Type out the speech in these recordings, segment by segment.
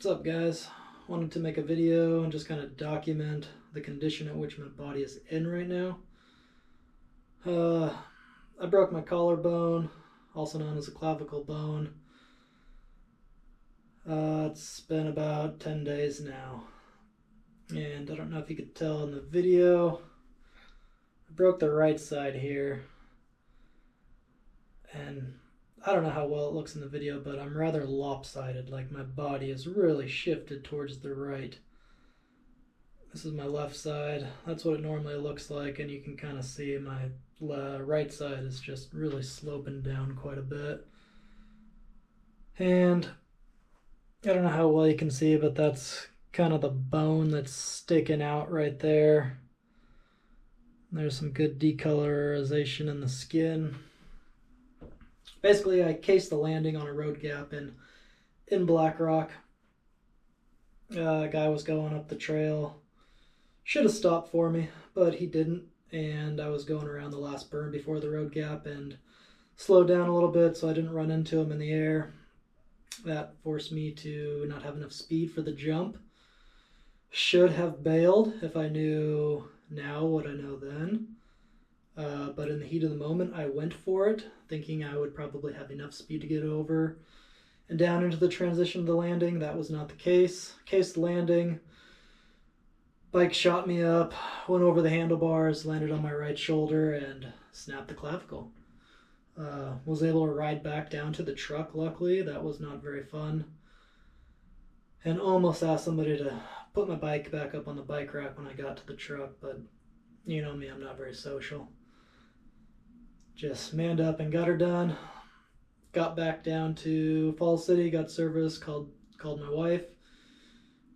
What's up, guys? Wanted to make a video and just kind of document the condition at which my body is in right now. I broke my collarbone, also known as a clavicle bone. It's been about 10 days now, and I don't know if you could tell in the video, I broke the right side here, and I don't know how well it looks in the video, but I'm rather lopsided, like my body is really shifted towards the right. This is my left side. That's what it normally looks like, and you can kind of see my right side is just really sloping down quite a bit. And I don't know how well you can see, but that's kind of the bone that's sticking out right there. There's some good decolorization in the skin. Basically, I cased the landing on a road gap in Black Rock. A guy was going up the trail. Should have stopped for me, but he didn't. And I was going around the last berm before the road gap and slowed down a little bit so I didn't run into him in the air. That forced me to not have enough speed for the jump. Should have bailed if I knew now what I know then. But in the heat of the moment, I went for it, thinking I would probably have enough speed to get over and down into the transition of the landing. That was not the case. Cased landing. Bike shot me up, went over the handlebars, landed on my right shoulder, and snapped the clavicle. Was able to ride back down to the truck, luckily. That was not very fun. And almost asked somebody to put my bike back up on the bike rack when I got to the truck, but you know me, I'm not very social. Just manned up and got her done. Got back down to Falls City, got service, called my wife.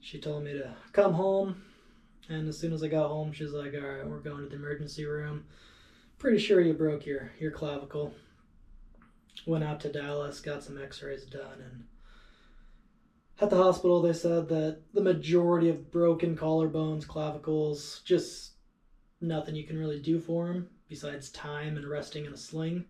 She told me to come home, and as soon as I got home, she's like, all right, we're going to the emergency room. Pretty sure you broke your clavicle. Went out to Dallas, got some x-rays done, and at the hospital they said that the majority of broken collarbones, clavicles, just nothing you can really do for them besides time and resting in a sling.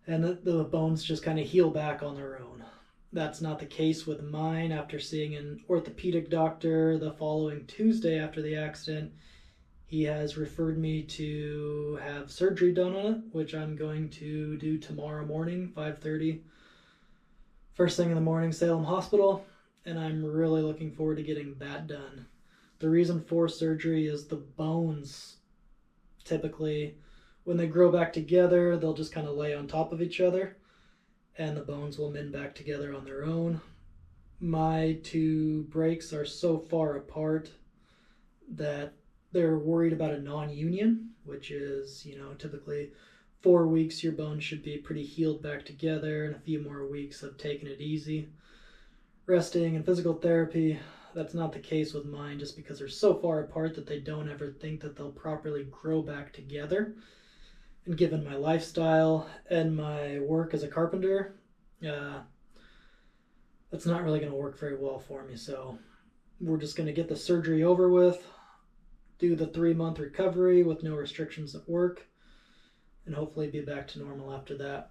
And the bones just kind of heal back on their own. That's not the case with mine. After seeing an orthopedic doctor the following Tuesday after the accident, he has referred me to have surgery done on it, which I'm going to do tomorrow morning, 5:30. First thing in the morning, Salem Hospital, and I'm really looking forward to getting that done. The reason for surgery is the bones, typically, when they grow back together, they'll just kind of lay on top of each other, and the bones will mend back together on their own. My two breaks are so far apart that they're worried about a non-union, which is, typically 4 weeks your bones should be pretty healed back together, and a few more weeks of taking it easy, resting and physical therapy. That's not the case with mine, just because they're so far apart that they don't ever think that they'll properly grow back together. And given my lifestyle and my work as a carpenter, that's not really going to work very well for me. So we're just going to get the surgery over with, do the 3-month recovery with no restrictions at work, and hopefully be back to normal after that.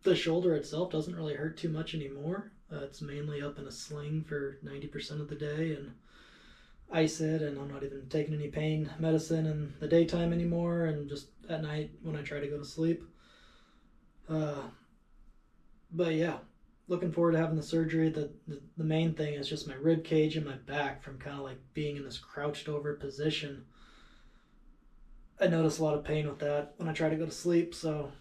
The shoulder itself doesn't really hurt too much anymore. It's mainly up in a sling for 90% of the day and ice it, and I'm not even taking any pain medicine in the daytime anymore, and just at night when I try to go to sleep. But yeah, looking forward to having the surgery. The main thing is just my rib cage and my back from kind of like being in this crouched over position. I notice a lot of pain with that when I try to go to sleep, so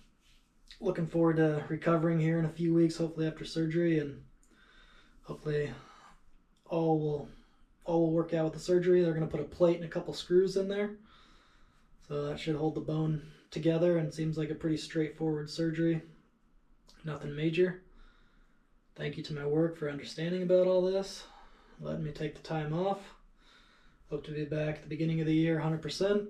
looking forward to recovering here in a few weeks, hopefully after surgery, and hopefully all will work out with the surgery. They're going to put a plate and a couple screws in there, so that should hold the bone together, and seems like a pretty straightforward surgery. Nothing major. Thank you to my work for understanding about all this, letting me take the time off. Hope to be back at the beginning of the year 100%.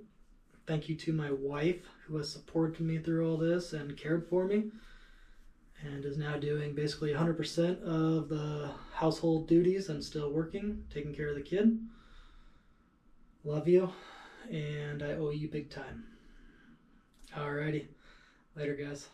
Thank you to my wife, who has supported me through all this and cared for me, and is now doing basically 100% of the household duties and still working, taking care of the kid. Love you, and I owe you big time. Alrighty. Later, guys.